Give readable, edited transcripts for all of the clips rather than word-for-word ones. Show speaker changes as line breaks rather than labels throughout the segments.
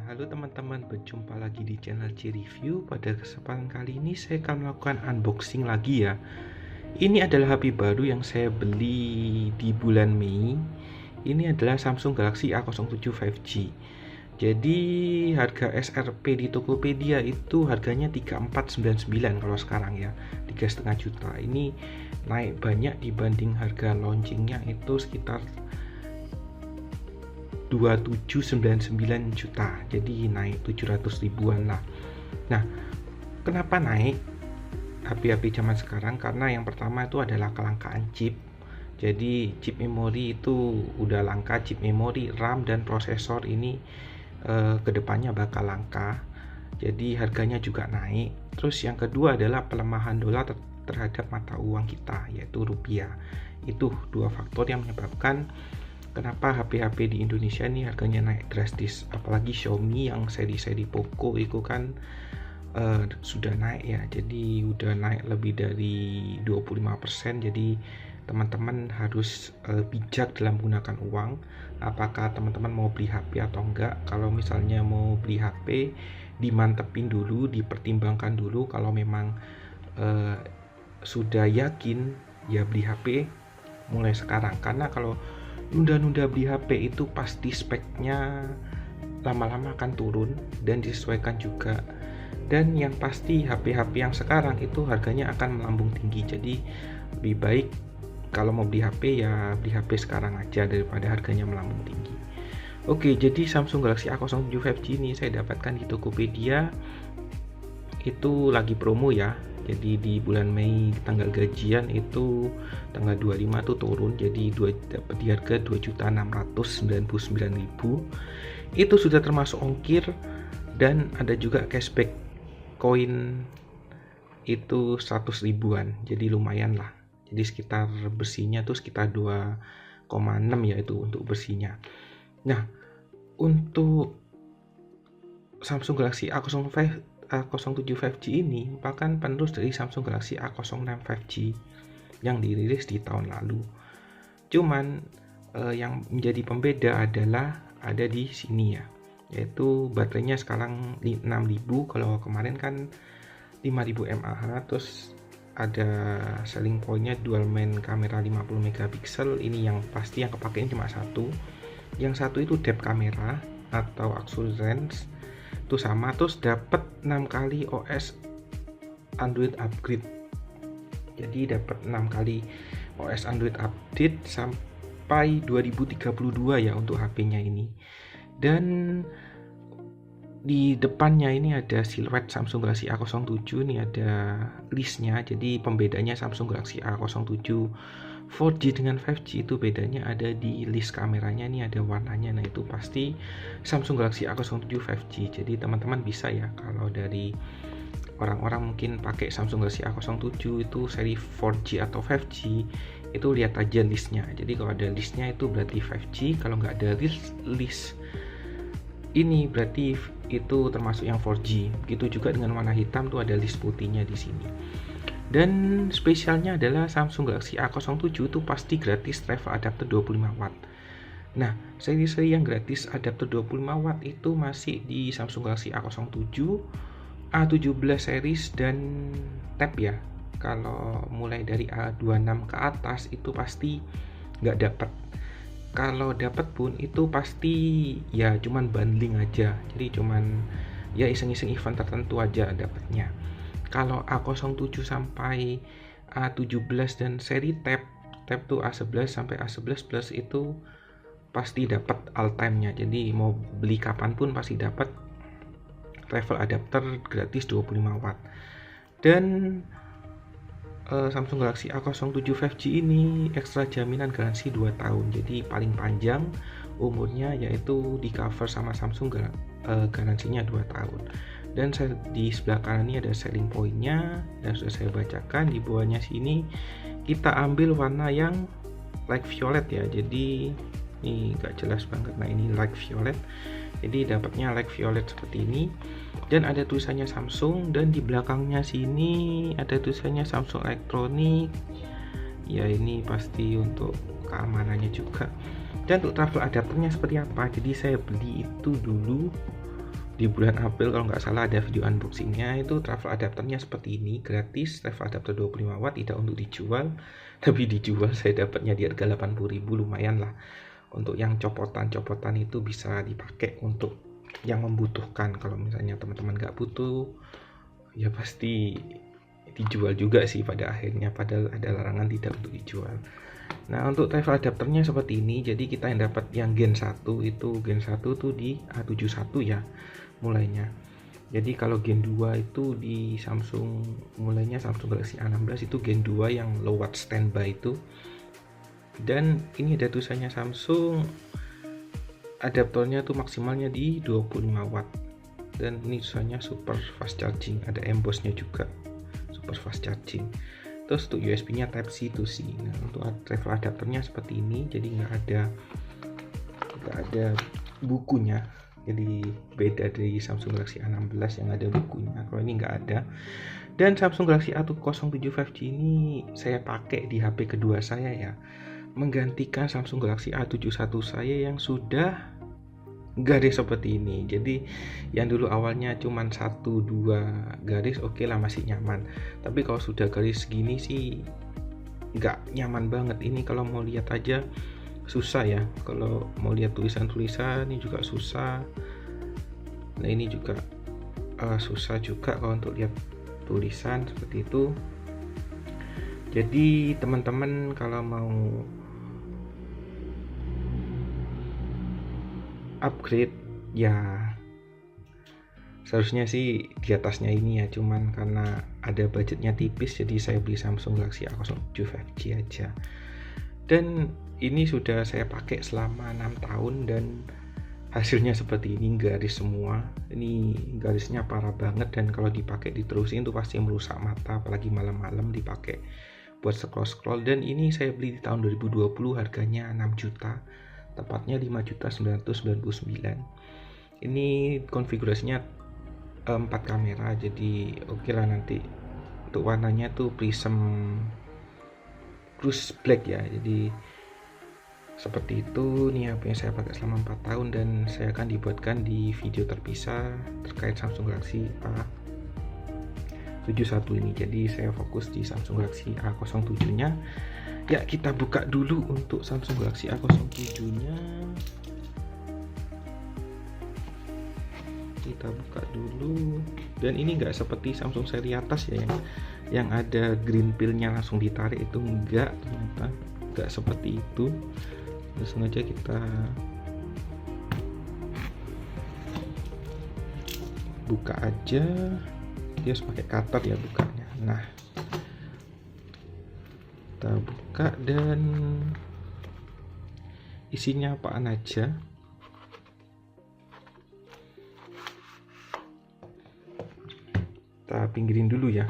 Halo teman-teman, berjumpa lagi di channel C Review. Pada kesempatan kali ini saya akan melakukan unboxing lagi ya. Ini adalah HP baru yang saya beli di bulan Mei. Ini adalah Samsung Galaxy A07 5G. Jadi harga SRP di Tokopedia itu harganya 3499 kalau sekarang ya, 3,5 juta. Ini naik banyak dibanding harga launchingnya itu sekitar 2799 juta, jadi naik 700 ribuan lah. Nah, kenapa naik HP-HP zaman sekarang? Karena yang pertama itu adalah kelangkaan chip. Jadi chip memori itu udah langka, chip memori, RAM dan prosesor ini kedepannya bakal langka. Jadi harganya juga naik. Terus yang kedua adalah pelemahan dolar terhadap mata uang kita, yaitu rupiah. Itu dua faktor yang menyebabkan kenapa HP-HP di Indonesia ini harganya naik drastis. Apalagi Xiaomi yang seri-seri Poco itu kan sudah naik ya. Jadi udah naik lebih dari 25%. Jadi teman-teman harus bijak dalam menggunakan uang. Apakah teman-teman mau beli HP atau enggak? Kalau misalnya mau beli HP, dimantepin dulu, dipertimbangkan dulu. Kalau memang sudah yakin, ya beli HP mulai sekarang. Karena kalau nunda-nunda beli HP itu pasti speknya lama-lama akan turun dan disesuaikan juga. Dan yang pasti HP-HP yang sekarang itu harganya akan melambung tinggi. Jadi lebih baik kalau mau beli HP ya beli HP sekarang aja daripada harganya melambung tinggi. Oke, jadi Samsung Galaxy A07 5G ini saya dapatkan di Tokopedia. Itu lagi promo ya. Jadi di bulan Mei tanggal gajian itu tanggal 25 tuh turun, jadi dapat di harga 2.699.000. Itu sudah termasuk ongkir dan ada juga cashback koin itu 100 ribuan. Jadi lumayan lah. Jadi sekitar bersihnya tuh sekitar 2,6 ya itu untuk bersihnya. Nah, untuk Samsung Galaxy A07 5G ini merupakan penerus dari Samsung Galaxy A06 5G yang dirilis di tahun lalu. Cuman yang menjadi pembeda adalah ada di sini ya, yaitu baterainya sekarang 6000, kalau kemarin kan 5000 mAh. Terus ada selling pointnya dual main kamera 50 megapiksel. Ini yang pasti yang kepakein cuma satu. Yang satu itu depth kamera atau axial range itu sama. Terus dapat 6 kali OS Android upgrade. Jadi dapat 6 kali OS Android update sampai 2032 ya untuk HP-nya ini. Dan di depannya ini ada siluet Samsung Galaxy A07, ini ada listnya. Jadi pembedanya Samsung Galaxy A07 4G dengan 5G itu bedanya ada di list kameranya, ini ada warnanya. Nah itu pasti Samsung Galaxy A07 5G. Jadi teman-teman bisa ya, kalau dari orang-orang mungkin pakai Samsung Galaxy A07 itu seri 4G atau 5G, itu lihat aja listnya. Jadi kalau ada listnya itu berarti 5G, kalau nggak ada list ini berarti itu termasuk yang 4G. Begitu juga dengan warna hitam tuh ada list putihnya di sini. Dan spesialnya adalah Samsung Galaxy A07 itu pasti gratis travel adapter 25 watt. Nah, seri-seri yang gratis adapter 25 watt itu masih di Samsung Galaxy A07, A17 series dan Tab ya. Kalau mulai dari A26 ke atas itu pasti nggak dapat. Kalau dapat pun itu pasti ya cuman bundling aja. Jadi cuman ya iseng-iseng event tertentu aja dapatnya. Kalau A07 sampai A17 dan seri Tab tuh A11 sampai A11 Plus itu pasti dapat all time-nya. Jadi mau beli kapanpun pasti dapat travel adapter gratis 25 watt. Dan Samsung Galaxy A07 5G ini ekstra jaminan garansi 2 tahun. Jadi paling panjang umurnya yaitu di cover sama Samsung garansinya 2 tahun. Dan di sebelah kanan ini ada selling pointnya dan sudah saya bacakan. Di bawahnya sini kita ambil warna yang light violet ya. Jadi ini gak jelas banget. Nah ini light violet. Jadi dapatnya light violet seperti ini. Dan ada tulisannya Samsung, dan di belakangnya sini ada tulisannya Samsung Electronics. Ya ini pasti untuk keamanannya juga. Dan untuk travel adapternya seperti apa? Jadi saya beli itu dulu di bulan April kalau nggak salah ada video unboxingnya. Itu travel adapternya seperti ini, gratis, travel adapter 25 watt, tidak untuk dijual, tapi dijual saya dapatnya di harga 80.000, lumayan lah. Untuk yang copotan-copotan itu bisa dipakai untuk yang membutuhkan. Kalau misalnya teman-teman nggak butuh, ya pasti dijual juga sih pada akhirnya, padahal ada larangan tidak untuk dijual. Nah, untuk travel adapternya seperti ini. Jadi kita yang dapat yang Gen 1 itu, Gen 1 tuh di A71 ya mulainya. Jadi kalau Gen 2 itu di Samsung, mulainya Samsung Galaxy A16 itu Gen 2 yang low watt standby itu. Dan ini ada tulisannya Samsung, adaptornya tuh maksimalnya di 25 watt. Dan ini tulisannya super fast charging, ada embossnya juga, super fast charging. Terus untuk USB-nya Type C to C. Nah, untuk travel adapternya seperti ini, jadi nggak ada bukunya. Jadi beda dari Samsung Galaxy A16 yang ada bukunya. Kalau ini nggak ada. Dan Samsung Galaxy A07 5G ini saya pakai di HP kedua saya ya, menggantikan Samsung Galaxy A71 saya yang sudah garis seperti ini. Jadi yang dulu awalnya cuman 1-2 garis oke lah, masih nyaman, tapi kalau sudah garis segini sih nggak nyaman banget. Ini kalau mau lihat aja susah ya, kalau mau lihat tulisan-tulisan ini juga susah. Nah ini juga susah juga kalau untuk lihat tulisan seperti itu. Jadi teman-teman kalau mau upgrade ya seharusnya sih di atasnya ini ya, cuman karena ada budgetnya tipis jadi saya beli Samsung Galaxy A07 5G aja. Dan ini sudah saya pakai selama 6 tahun dan hasilnya seperti ini, garis semua. Ini garisnya parah banget, dan kalau dipakai diterusin itu pasti merusak mata, apalagi malam-malam dipakai buat scroll-scroll. Dan ini saya beli di tahun 2020, harganya 6 juta, tepatnya 5.999. Ini konfigurasinya 4 kamera, jadi oke lah. Nanti untuk warnanya tuh prism cruise black ya, jadi seperti itu. Nih HP yang saya pakai selama 4 tahun, dan saya akan dibuatkan di video terpisah terkait Samsung Galaxy A71 ini. Jadi saya fokus di Samsung Galaxy A07 nya ya. Kita buka dulu untuk Samsung Galaxy A07 nya, kita buka dulu. Dan ini enggak seperti Samsung seri atas ya, yang ada green pill-nya langsung ditarik, itu enggak, ternyata enggak seperti itu. Langsung aja kita buka aja, dia harus pakai cutter ya bukanya. Nah kita buka dan isinya apaan aja. Kita pinggirin dulu ya.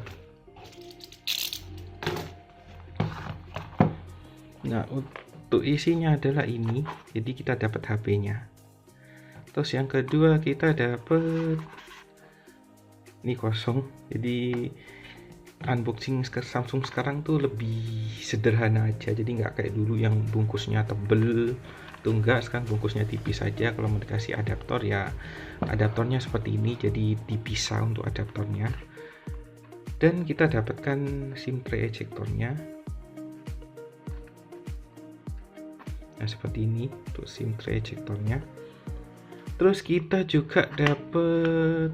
Nah untuk isinya adalah ini, jadi kita dapat HP-nya. Terus yang kedua kita dapat ini kosong. Jadi unboxing Samsung sekarang tuh lebih sederhana aja, jadi nggak kayak dulu yang bungkusnya tebel tuh, enggak. Sekarang bungkusnya tipis saja. Kalau mau dikasih adaptor ya adaptornya seperti ini, jadi dipisah untuk adaptornya. Dan kita dapatkan SIM tray ejectornya. Nah seperti ini untuk SIM tray ejectornya. Terus kita juga dapat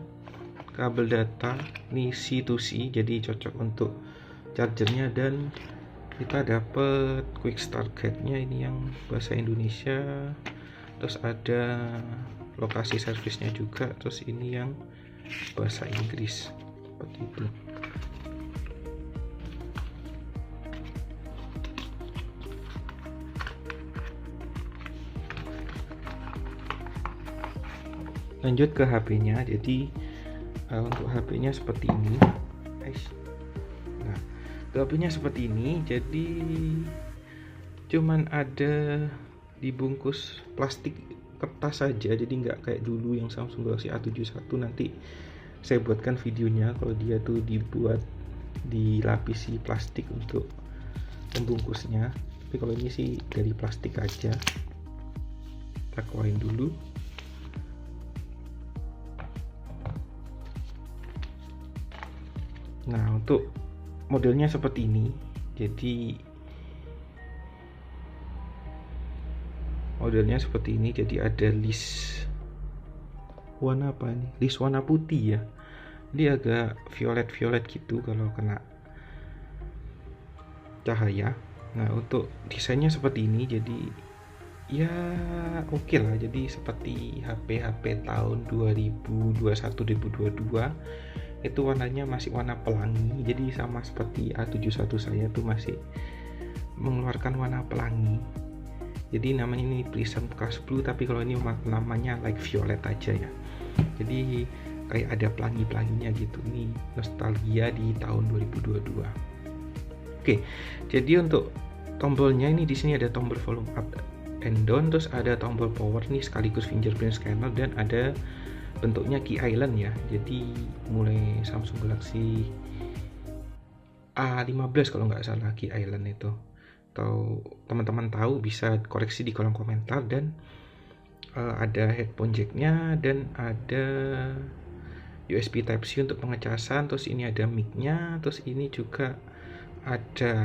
kabel data ini C to C, jadi cocok untuk chargernya. Dan kita dapat quick start guide-nya, ini yang bahasa Indonesia. Terus ada lokasi servisnya juga. Terus ini yang bahasa Inggris, seperti itu. Lanjut ke HP-nya. Jadi untuk HP-nya seperti ini. Nah, HP-nya seperti ini. Jadi cuman ada dibungkus plastik kertas saja. Jadi nggak kayak dulu yang Samsung Galaxy A71. Nanti saya buatkan videonya kalau dia tuh dibuat dilapisi plastik untuk pembungkusnya. Tapi kalau ini sih dari plastik aja. Kita keluarin dulu. Nah, untuk modelnya seperti ini. Jadi modelnya seperti ini. Jadi ada list warna apa nih? List warna putih ya. Dia agak violet gitu kalau kena cahaya. Nah, untuk desainnya seperti ini. Jadi ya oke lah. Jadi seperti HP-HP tahun 2021-2022 itu warnanya masih warna pelangi. Jadi sama seperti A71 saya tuh masih mengeluarkan warna pelangi. Jadi namanya ini Prism Cast Blue, tapi kalau ini namanya like violet aja ya. Jadi kayak ada pelangi-pelanginya gitu. Ini nostalgia di tahun 2022. Oke, jadi untuk tombolnya ini di sini ada tombol volume up and down, terus ada tombol power nih sekaligus fingerprint scanner, dan ada bentuknya key island ya. Jadi mulai Samsung Galaxy A15 kalau nggak salah key island itu. Atau teman-teman tahu bisa koreksi di kolom komentar. Dan ada headphone jacknya, dan ada USB Type-C untuk pengecasan. Terus ini ada mic-nya, terus ini juga ada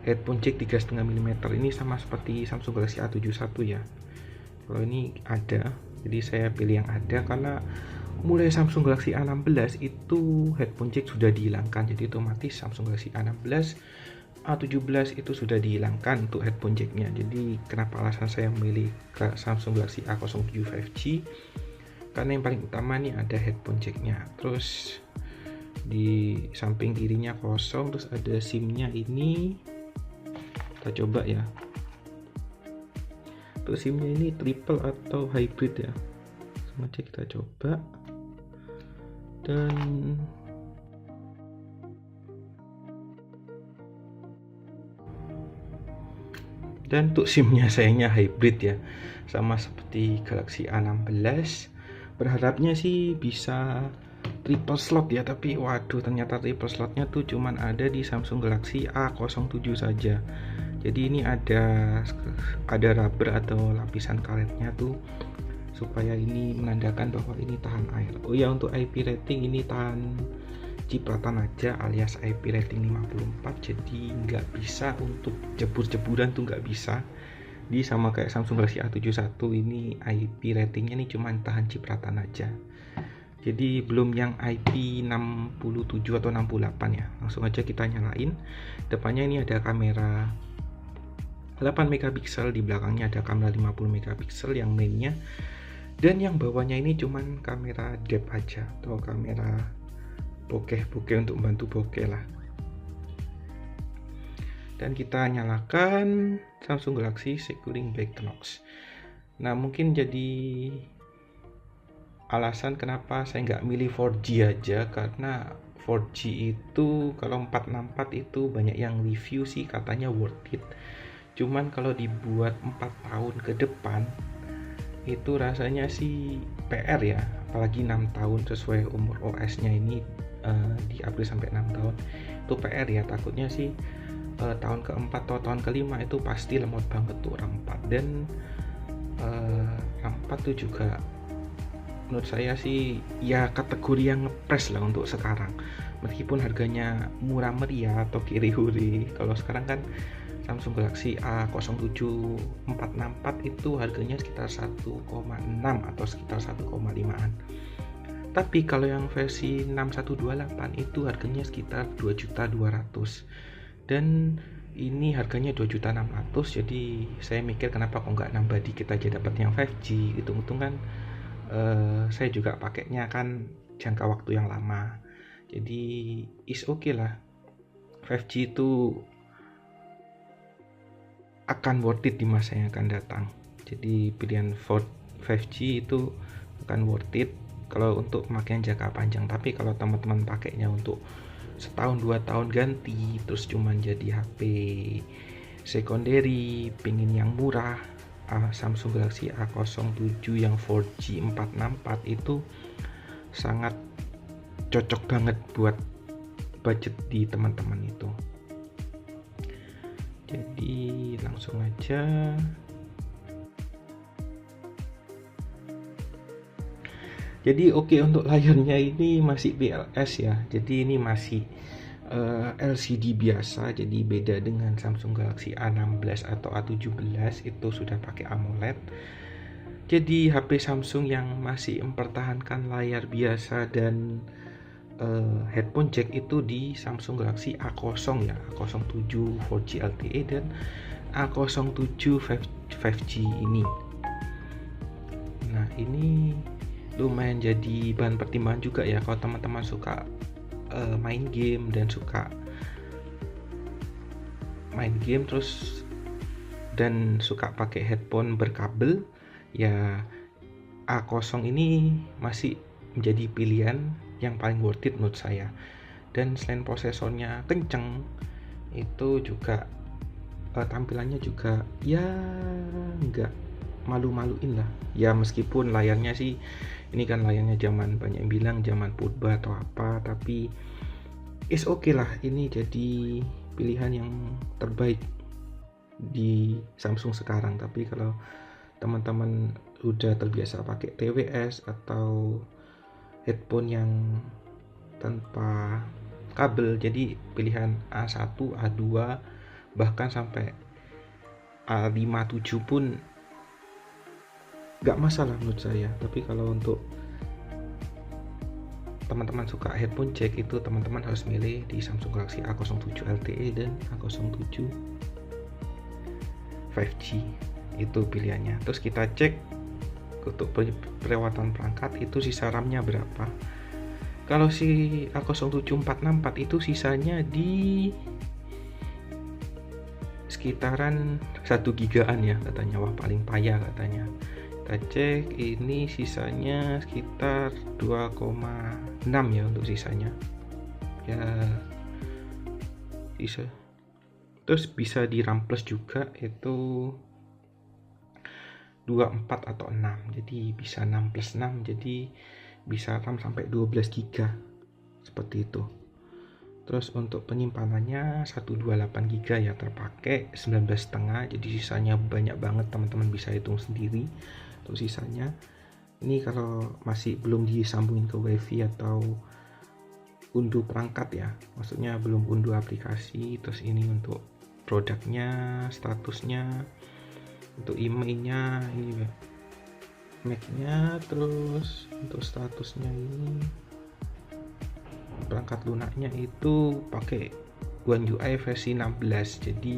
headphone jack 3,5 mm. Ini sama seperti Samsung Galaxy A71 ya. Kalau ini ada, jadi saya pilih yang ada karena mulai Samsung Galaxy A16 itu headphone jack sudah dihilangkan. Jadi otomatis Samsung Galaxy A16, A17 itu sudah dihilangkan untuk headphone jacknya. Jadi kenapa alasan saya memilih ke Samsung Galaxy A07 5G, karena yang paling utama nih ada headphone jacknya. Terus di samping kirinya kosong, terus ada SIM-nya ini. Kita coba ya. Terus SIM-nya ini triple atau hybrid ya. Langsung aja kita coba. Dan untuk SIM-nya sayangnya hybrid ya, sama seperti Galaxy A16. Berharapnya sih bisa triple slot ya, tapi waduh ternyata triple slotnya tuh cuman ada di Samsung Galaxy A07 saja. Jadi ini ada rubber atau lapisan karetnya tuh supaya ini menandakan bahwa ini tahan air. Oh ya, untuk IP rating ini tahan cipratan aja alias IP rating 54. Jadi nggak bisa untuk jebur-jeburan tuh, nggak bisa. Di sama kayak Samsung Galaxy A71 ini IP ratingnya ini cuma tahan cipratan aja. Jadi belum yang IP67 atau 68 ya. Langsung aja kita nyalain. Depannya ini ada kamera 8 megapiksel, di belakangnya ada kamera 50 megapiksel yang mainnya. Dan yang bawahnya ini cuman kamera depth aja atau kamera bokeh untuk membantu bokeh lah. Dan kita nyalakan Samsung Galaxy Securing Back Knox. Nah, mungkin jadi alasan kenapa saya nggak milih 4G aja, karena 4G itu kalau 464 itu banyak yang review sih katanya worth it. Cuman kalau dibuat 4 tahun ke depan itu rasanya sih PR ya, apalagi 6 tahun sesuai umur OS-nya ini di April sampai 6 tahun itu PR ya. Takutnya sih tahun keempat atau tahun kelima itu pasti lemot banget tuh RAM 4. Dan RAM 4 tuh juga menurut saya sih ya kategori yang ngepres lah untuk sekarang, meskipun harganya murah meriah atau kiri-huri. Kalau sekarang kan Samsung Galaxy A07 464 itu harganya sekitar 1,6 atau sekitar 1,5an. Tapi kalau yang versi 6128 itu harganya sekitar 2.200.000. Dan ini harganya 2.600.000. Jadi saya mikir kenapa kok nggak nambah dikit aja dapat yang 5G. Hitung-hitung kan saya juga pakainya kan jangka waktu yang lama. Jadi is okay lah. 5G itu akan worth it di masa yang akan datang. Jadi pilihan 5G itu akan worth it kalau untuk pemakaian jangka panjang. Tapi kalau teman-teman pakainya untuk setahun 2 tahun ganti, terus cuman jadi HP secondary, pingin yang murah, Samsung Galaxy A07 yang 4G 464 itu sangat cocok banget buat budget di teman-teman itu. Jadi langsung aja. Jadi oke, untuk layarnya ini masih PLS ya, jadi ini masih LCD biasa, jadi beda dengan Samsung Galaxy A16 atau A17 itu sudah pakai AMOLED. Jadi HP Samsung yang masih mempertahankan layar biasa dan headphone jack itu di Samsung Galaxy A0 ya, A07 4G LTE dan A07 5G ini. Nah, ini lumayan jadi bahan pertimbangan juga ya kalau teman-teman suka main game terus dan suka pakai headphone berkabel, ya A0 ini masih menjadi pilihan yang paling worth it menurut saya. Dan selain prosesornya kenceng, itu juga tampilannya juga ya nggak malu-maluin lah ya, meskipun layarnya sih ini kan layarnya zaman banyak yang bilang zaman purba atau apa, tapi is oke lah, ini jadi pilihan yang terbaik di Samsung sekarang. Tapi kalau teman-teman udah terbiasa pakai TWS atau headphone yang tanpa kabel, jadi pilihan A1, A2 bahkan sampai A57 pun gak masalah menurut saya. Tapi kalau untuk teman-teman suka headphone jack, itu teman-teman harus milih di Samsung Galaxy A07 LTE dan A07 5G, itu pilihannya. Terus kita cek untuk perawatan perangkat itu sisa RAM-nya berapa. Kalau si A07464 itu sisanya di sekitaran 1 gigaan ya katanya. Wah, paling payah katanya. Kita cek, ini sisanya sekitar 2,6 ya untuk sisanya ya, bisa. Terus bisa di RAM plus juga, itu 24 atau 6, jadi bisa 6 plus 6, jadi bisa RAM sampai 12 GB seperti itu. Terus untuk penyimpanannya 128 GB ya terpakai, 19,5, jadi sisanya banyak banget, teman-teman bisa hitung sendiri untuk sisanya. Ini kalau masih belum disambungin ke WiFi atau unduh perangkat ya, maksudnya belum unduh aplikasi. Terus ini untuk produknya, statusnya, untuk emailnya, ini Mac-nya. Terus untuk statusnya ini perangkat lunaknya itu pakai One UI versi 16, jadi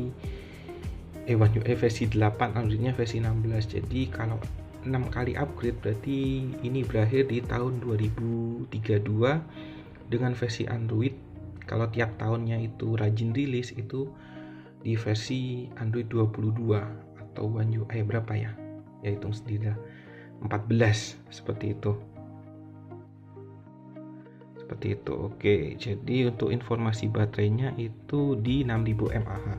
One UI versi 8, Androidnya versi 16. Jadi kalau 6 kali upgrade berarti ini berakhir di tahun 2032 dengan versi Android. Kalau tiap tahunnya itu rajin rilis, itu di versi Android 22 atau One UI berapa ya hitung sendiri lah, 14 seperti itu. Oke, jadi untuk informasi baterainya itu di 6000 mAh.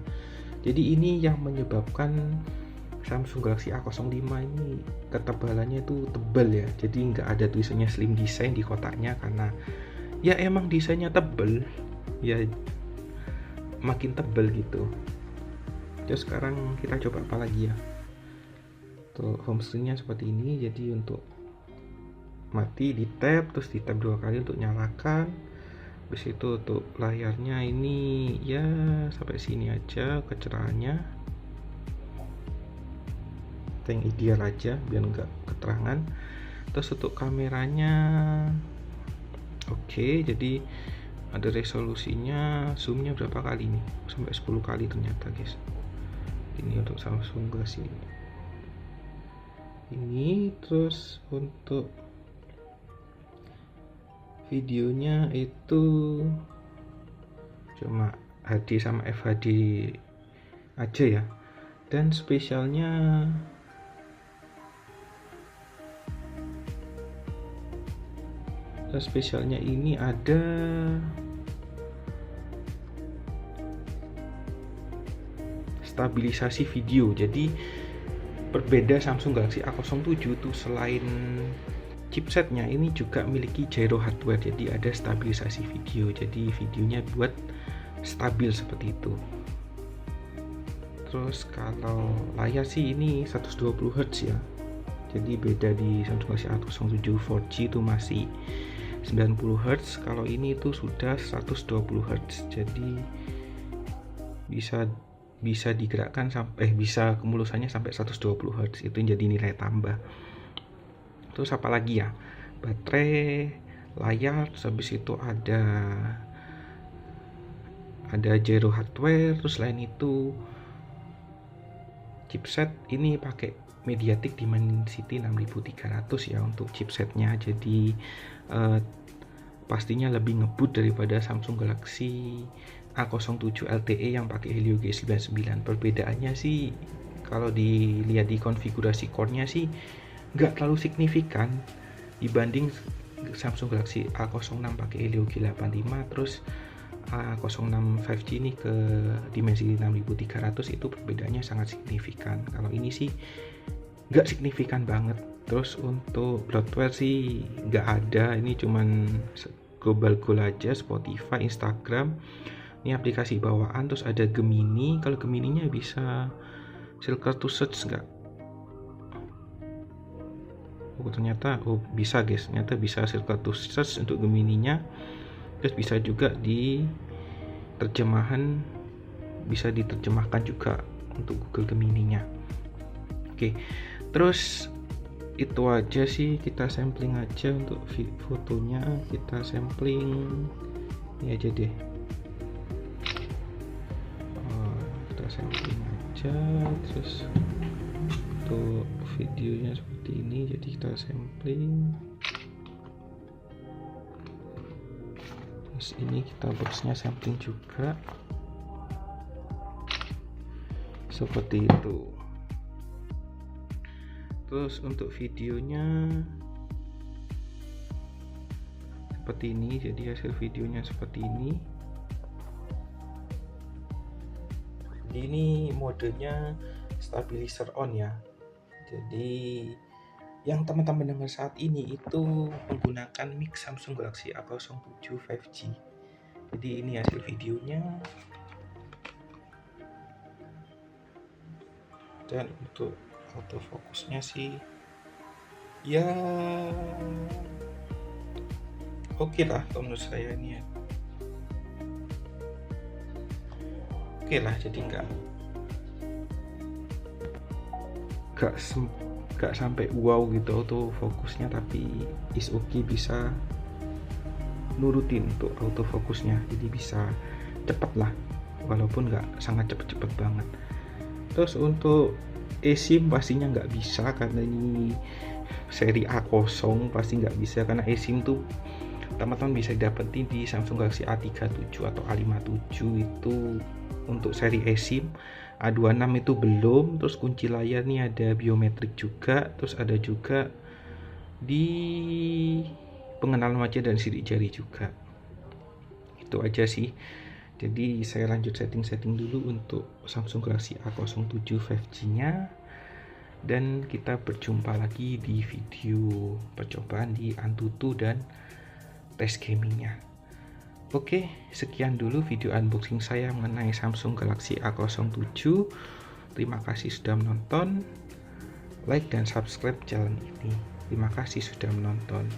Jadi ini yang menyebabkan Samsung Galaxy A05 ini ketebalannya itu tebal ya, jadi nggak ada tulisannya slim design di kotaknya, karena ya emang desainnya tebal ya, makin tebal gitu. Terus sekarang kita coba apa lagi ya. Tuh, home screen-nya seperti ini. Jadi untuk mati di tap, terus di tap 2 kali untuk nyalakan. Habis itu untuk layarnya ini ya sampai sini aja kecerahannya, yang ideal aja biar enggak keterangan. Terus untuk kameranya oke, jadi ada resolusinya, zoomnya berapa kali nih, sampai 10 kali ternyata guys. Ini untuk Samsung Galaxy ini. Terus untuk videonya itu cuma HD sama FHD aja ya. Dan spesialnya ini ada stabilisasi video. Jadi berbeda Samsung Galaxy A07 itu, selain chipsetnya ini juga memiliki gyro hardware, jadi ada stabilisasi video, jadi videonya buat stabil seperti itu. Terus kalau layar sih ini 120 Hz ya, Jadi beda di Samsung Galaxy A07 4G itu masih 90 Hz, kalau ini itu sudah 120 Hz. Jadi bisa digerakkan sampai bisa kemulusannya sampai 120 Hz. Itu jadi nilai tambah. Terus apa lagi ya? Baterai, layar, terus habis itu ada Zero hardware. Terus selain itu chipset ini pakai MediaTek Dimensity 6300 ya untuk chipsetnya. Jadi pastinya lebih ngebut daripada Samsung Galaxy A07 LTE yang pakai Helio G99. Perbedaannya sih kalau dilihat di konfigurasi core-nya sih nggak terlalu signifikan dibanding Samsung Galaxy A06 pakai Helio G85, terus A06 5G ini ke Dimensity 6300 itu perbedaannya sangat signifikan. Kalau ini sih nggak signifikan banget. Terus untuk bloatware sih nggak ada, ini cuman global goal aja, Spotify, Instagram, ini aplikasi bawaan. Terus ada Gemini, kalau Gemininya bisa filter to search nggak? Ternyata bisa guys, ternyata bisa filter to search untuk Gemininya. Terus bisa juga di terjemahan, bisa diterjemahkan juga untuk Google Gemininya. Oke, terus itu aja sih, kita sampling aja untuk fotonya, kita sampling ini aja deh. Kita sampling aja, terus untuk videonya seperti ini, jadi kita sampling. Terus ini kita boxnya sampling juga seperti itu. Terus untuk videonya seperti ini, jadi hasil videonya seperti ini. Jadi ini modenya stabilizer on ya. Jadi yang teman-teman dengar saat ini itu menggunakan mic Samsung Galaxy A07 5G. Jadi ini hasil videonya. Dan untuk autofocusnya sih ya oke lah kalau menurut saya ini ya. Oke lah, jadi nggak sampai wow gitu autofokusnya, tapi is okay, bisa nurutin untuk autofokusnya, jadi bisa cepet lah walaupun nggak sangat cepet banget. Terus untuk eSIM pastinya nggak bisa karena ini seri A0, pasti nggak bisa karena eSIM tuh teman-teman bisa dapetin di Samsung Galaxy A37 atau A57 itu untuk seri eSIM. A26 itu belum. Terus kunci layar nih ada biometrik juga, terus ada juga di pengenalan wajah dan sidik jari juga. Itu aja sih. Jadi saya lanjut setting dulu untuk Samsung Galaxy A07 5G nya, dan kita berjumpa lagi di video percobaan di Antutu dan tes gamingnya. Oke, sekian dulu video unboxing saya mengenai Samsung Galaxy A07. Terima kasih sudah menonton. Like dan subscribe channel ini. Terima kasih sudah menonton.